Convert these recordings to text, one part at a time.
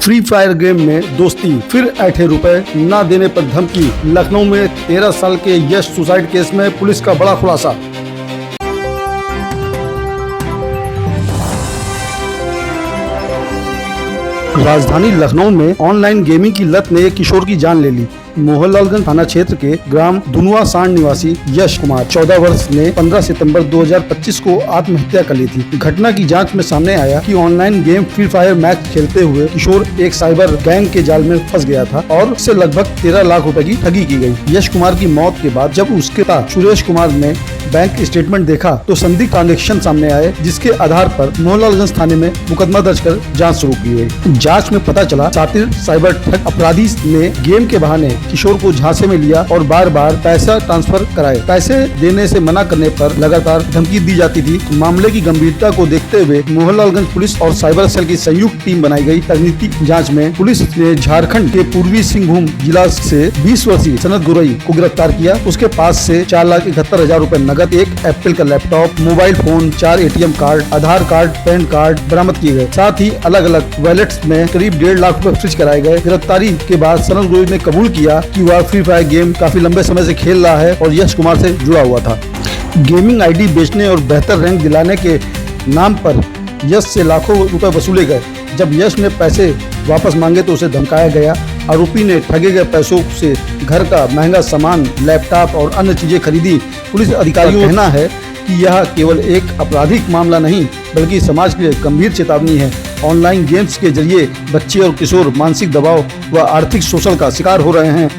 Free fire game में दोस्ती, फिर ऐंठे रुपए, ना देने पर धमकी। लखनऊ में 13 साल के यश सुसाइड केस में पुलिस का बड़ा खुलासा। राजधानी लखनऊ में ऑनलाइन गेमिंग की लत ने एक किशोर की जान ले ली। मोहनलालगंज थाना क्षेत्र के ग्राम दुनुआ सांड निवासी यश कुमार 14 वर्ष ने 15 सितंबर 2025 को आत्महत्या कर ली थी। घटना की जांच में सामने आया कि online game free fire match खेलते हुए किशोर एक साइबर गैंग के जाल में फंस गया था और उससे लगभग 13 लाख रुपए की ठगी की गई। यश कुमार की मौत के बाद जब उसके पिता सुरेश कुमार ने बैंक स्टेटमेंट देखा तो संदिग्ध ट्रांजैक्शन सामने आए, जिसके आधार पर मोहनलालगंज थाने में मुकदमा दर्ज कर जांच शुरू की गई। जांच में पता चला शातिर साइबर ठग अपराधी ने गेम के बहाने किशोर को झांसे में लिया और बार बार पैसा ट्रांसफर कराए। पैसे देने से मना करने पर लगातार धमकी दी जाती थी। मामले की गंभीरता को देखते हुए मोहनलालगंज पुलिस और साइबर सेल की संयुक्त टीम बनाई गई। तकनीकी जाँच में पुलिस ने झारखंड के पूर्वी सिंहभूम जिला से 20 वर्षीय सनत गुरई को गिरफ्तार किया। उसके पास से 4,71,000 रूपए नगद, एक एप्पल का laptop, mobile phone, 4 ATM card, Aadhaar card, PAN card बरामद किए गए। साथ ही अलग अलग वॉलेट्स में करीब 1.5 लाख रुपए फ्रीज कराए गए। गिरफ्तारी के बाद सनत गुरई ने कबूल किया कि वह फ्री फायर गेम काफी लंबे समय से खेल रहा है और यश कुमार से जुड़ा हुआ था। गेमिंग आईडी बेचने और बेहतर रैंक दिलाने के नाम पर यश से लाखों रुपए वसूले गए। जब यश ने पैसे वापस मांगे तो उसे धमकाया गया। आरोपी ने ठगे गए पैसों से घर का महंगा सामान, लैपटॉप और अन्य चीजें खरीदी। पुलिस अधिकारियों का कहना है कि यह केवल एक आपराधिक मामला नहीं बल्कि समाज के लिए गंभीर चेतावनी है। ऑनलाइन गेम्स के जरिए बच्चे और किशोर मानसिक दबाव व आर्थिक शोषण का शिकार हो रहे हैं।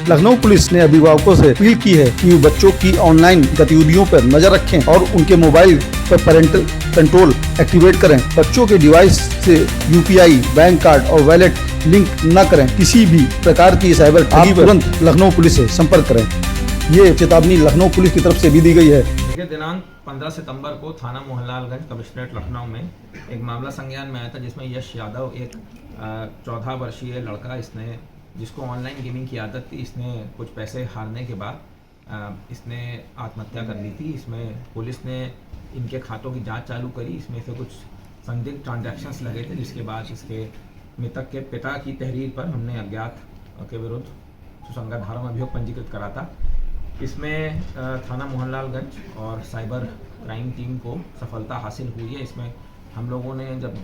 लखनऊ पुलिस ने अभिभावकों से अपील की है कि वो बच्चों की ऑनलाइन गतिविधियों पर नजर रखें और उनके मोबाइल पर पेरेंटल कंट्रोल एक्टिवेट करें। बच्चों के डिवाइस से UPI, बैंक कार्ड और वॉलेट लिंक न करें। किसी भी प्रकार की साइबर ठगी पर तुरंत लखनऊ पुलिस से संपर्क करें। ये चेतावनी लखनऊ पुलिस की तरफ से भी दी गई है। दिनांक 15 सितंबर को थाना मोहनलालगंज कमिश्नरेट लखनऊ में एक मामला संज्ञान में आया था, जिसमें यश यादव एक 14 वर्षीय लड़का, इसने जिसको ऑनलाइन गेमिंग की आदत थी, इसने कुछ पैसे हारने के बाद इसने आत्महत्या कर ली थी। इसमें पुलिस ने इनके खातों की जांच चालू करी। इसमें से कुछ संदिग्ध ट्रांजैक्शंस लगे थे, जिसके बाद इसके मृतक के पिता की तहरीर पर हमने अज्ञात के विरुद्ध सुसंगत धारा में अभियोग पंजीकृत करा था। इसमें थाना मोहनलालगंज और साइबर क्राइम टीम को सफलता हासिल हुई है। इसमें हम लोगों ने जब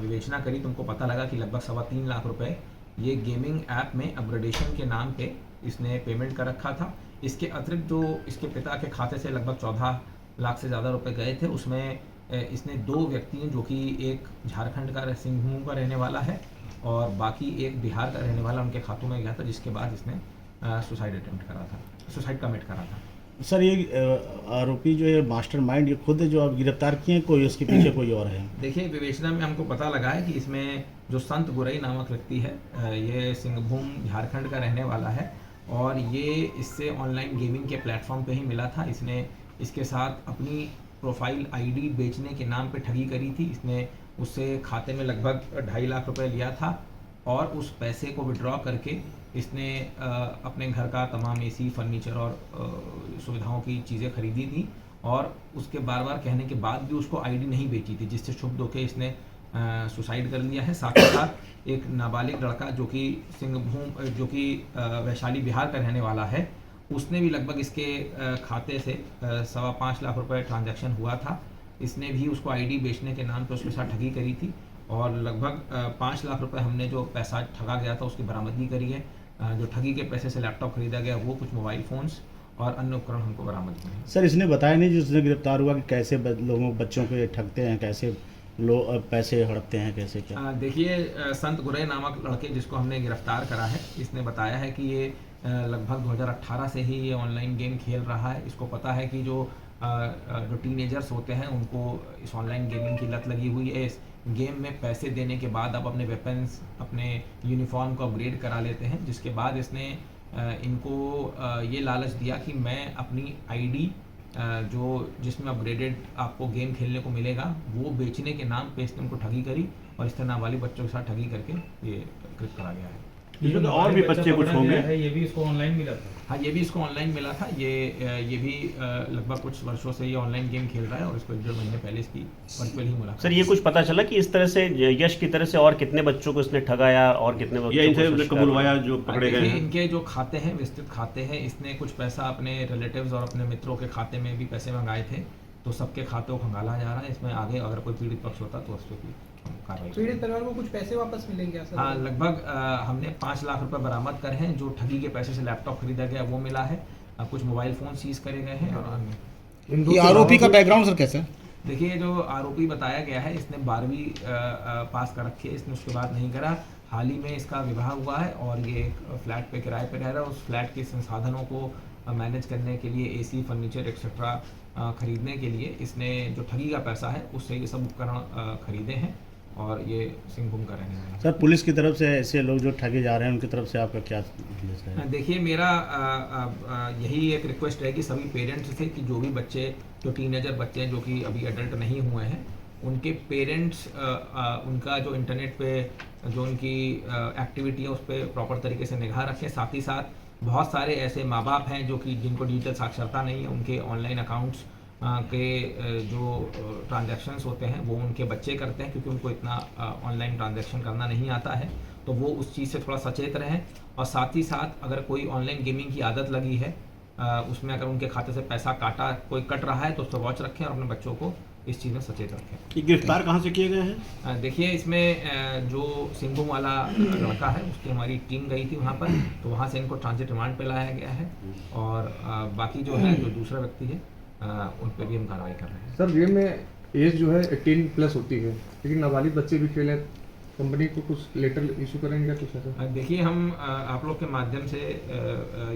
विवेचना करी तो उनको पता लगा कि लगभग 3.25 लाख रुपए ये गेमिंग ऐप में अपग्रेडेशन के नाम पे इसने पेमेंट कर रखा था। इसके अतिरिक्त जो इसके पिता के खाते से लगभग 14 लाख से ज़्यादा रुपए गए थे, उसमें इसने 2 व्यक्ति हैं, जो कि एक झारखंड का सिंहभूम का रहने वाला है और बाकी एक बिहार का रहने वाला, उनके खातों में गया था, जिसके बाद इसने सुसाइड कमिट करा था। सर, ये आरोपी जो है मास्टरमाइंड ये खुद जो आप गिरफ्तार किए हैं, कोई उसके पीछे कोई और है? देखिए, विवेचना में हमको पता लगा है कि इसमें जो संत गुरई नामक व्यक्ति है, ये सिंहभूम झारखंड का रहने वाला है और ये इससे ऑनलाइन गेमिंग के प्लेटफॉर्म पे ही मिला था। इसने इसके साथ अपनी प्रोफाइल आईडी बेचने के नाम पे ठगी करी थी। इसने उससे खाते में लगभग 2.5 लाख रुपए लिया था और उस पैसे को विड्रॉ करके इसने अपने घर का तमाम AC, फर्नीचर और सुविधाओं की चीज़ें खरीदी थी और उसके बार बार कहने के बाद भी उसको आईडी नहीं बेची थी, जिससे क्षुब्ध होकर इसने सुसाइड कर लिया है। साथ ही साथ एक नाबालिग लड़का जो कि वैशाली बिहार का रहने वाला है, उसने भी लगभग इसके खाते से 5.25 लाख रुपए ट्रांजैक्शन हुआ था। इसने भी उसको आईडी बेचने के नाम पर उसके साथ ठगी करी थी और लगभग 5 लाख रुपए हमने जो पैसा ठगा गया था उसकी बरामदगी करी है। जो ठगी के पैसे से लैपटॉप खरीदा गया, वो कुछ मोबाइल फ़ोन्स और अन्य उपकरण हमको बरामद किए हैं। सर, इसने बताया नहीं जिसने गिरफ्तार हुआ कि कैसे बच्चों को ठगते हैं, कैसे लोग पैसे हड़पते हैं, कैसे क्या? देखिए, संत गुरई नामक लड़के जिसको हमने गिरफ्तार करा है, इसने बताया है कि ये लगभग 2018 से ही ये ऑनलाइन गेम खेल रहा है। इसको पता है कि जो टीनेजर्स होते हैं उनको इस ऑनलाइन गेमिंग की लत लगी हुई है। इस गेम में पैसे देने के बाद आप अपने वेपन्स, अपने यूनिफॉर्म को अपग्रेड करा लेते हैं, जिसके बाद इसने इनको ये लालच दिया कि मैं अपनी आईडी जिसमें अपग्रेडेड आपको गेम खेलने को मिलेगा, वो बेचने के नाम पे इसने उनको ठगी करी और इस तरह नाबालिग बच्चों के साथ ठगी करके ये कृत्य करा गया है। इसमें तो और भी बच्चे कुछ होंगे। ये भी इसको ऑनलाइन मिला था। हाँ, ये भी इसको ऑनलाइन मिला था। ये भी लगभग कुछ वर्षों से ये ऑनलाइन गेम खेल रहा है और इसको 1-1.5 महीने पहले इसकी वर्चुअल ही मुलाकात। सर, ये कुछ पता चला कि इस तरह से यश की तरह से और कितने बच्चों को इसने ठगाया और कितने बच्चों या को इनसे इसने शिकार कबूलवाया किया? जो पकड़े गए देखिए, हैं? इनके जो खाते हैं, विस्तृत खाते हैं, इसने कुछ पैसा अपने रिलेटिव्स और अपने मित्रों के खाते में भी पैसे मंगाए थे, तो सबके खातों को खंगाला जा रहा है। इसमें आगे अगर कोई पीड़ित पक्ष होता तो उस पर भी कार्रवाई करेंगे। पीड़ित परिवार को कुछ पैसे वापस मिलेंगे क्या सर? हाँ, लगभग हमने 5 लाख रुपए बरामद करे हैं। जो ठगी के पैसे से लैपटॉप खरीदा गया वो मिला है। कुछ मोबाइल फ़ोन सीज करे गए हैं और अन्य। ये आरोपी का बैकग्राउंड सर कैसा है? देखिए, जो आरोपी बताया गया है, इसने 12वीं पास कर रखी है, इसने उसके बाद नहीं करा। हाल ही में इसका विवाह हुआ है और ये एक फ्लैट पे किराए पे रह रहा है। उस फ्लैट के संसाधनों को मैनेज करने के लिए एसी, फर्नीचर एक्सेट्रा खरीदने के लिए इसने जो ठगी का पैसा है उससे ये सब उपकरण खरीदे हैं और ये सिंहभूम का रहने वाला है। सर, पुलिस की तरफ से ऐसे लोग जो ठगे जा रहे हैं उनकी तरफ से आपका क्या संदेश है? देखिए, मेरा यही एक रिक्वेस्ट है कि सभी पेरेंट्स से कि जो भी बच्चे, जो टीनेजर बच्चे हैं जो कि अभी एडल्ट नहीं हुए हैं, उनके पेरेंट्स उनका जो इंटरनेट पे जो उनकी एक्टिविटी है उस पर प्रॉपर तरीके से निगाह रखें। साथ ही साथ बहुत सारे ऐसे माँ बाप हैं जो कि जिनको डिजिटल साक्षरता नहीं है, उनके ऑनलाइन अकाउंट्स के जो ट्रांजैक्शंस होते हैं वो उनके बच्चे करते हैं, क्योंकि उनको इतना ऑनलाइन ट्रांजैक्शन करना नहीं आता है, तो वो उस चीज़ से थोड़ा सचेत रहें। और साथ ही साथ अगर कोई ऑनलाइन गेमिंग की आदत लगी है, उसमें अगर उनके खाते से पैसा कोई कट रहा है तो उस पर वॉच रखें और अपने बच्चों को इस चीज़ में सचेत रखें। ये गिरफ्तार कहाँ से किए गए हैं? देखिए, इसमें जो सिंहभूम वाला लड़का है उसकी हमारी टीम गई थी वहाँ पर, तो वहाँ से इनको ट्रांजिट रिमांड पे लाया गया है और बाकी जो है, जो दूसरा व्यक्ति है, उन पर भी हम कार्रवाई कर रहे हैं। सर, गेम में एज जो है 18+ होती है, लेकिन नाबालिग बच्चे भी खेलें, कंपनी को कुछ लेटर इशू करेंगे कुछ ऐसा? देखिए, हम आप लोग के माध्यम से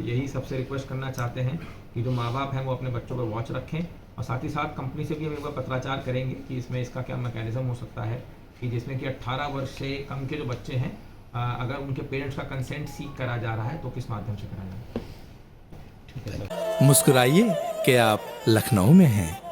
यही सबसे रिक्वेस्ट करना चाहते हैं कि जो माँ बाप हैं वो अपने बच्चों पर वॉच रखें और साथ ही साथ कंपनी से भी हम एक बार पत्राचार करेंगे कि इसमें इसका क्या मैकेनिज्म हो सकता है कि जिसमें कि 18 वर्ष से कम के जो बच्चे हैं, अगर उनके पेरेंट्स का कंसेंट सीख करा जा रहा है तो किस माध्यम से करा जाए। मुस्कुराइए कि आप लखनऊ में हैं।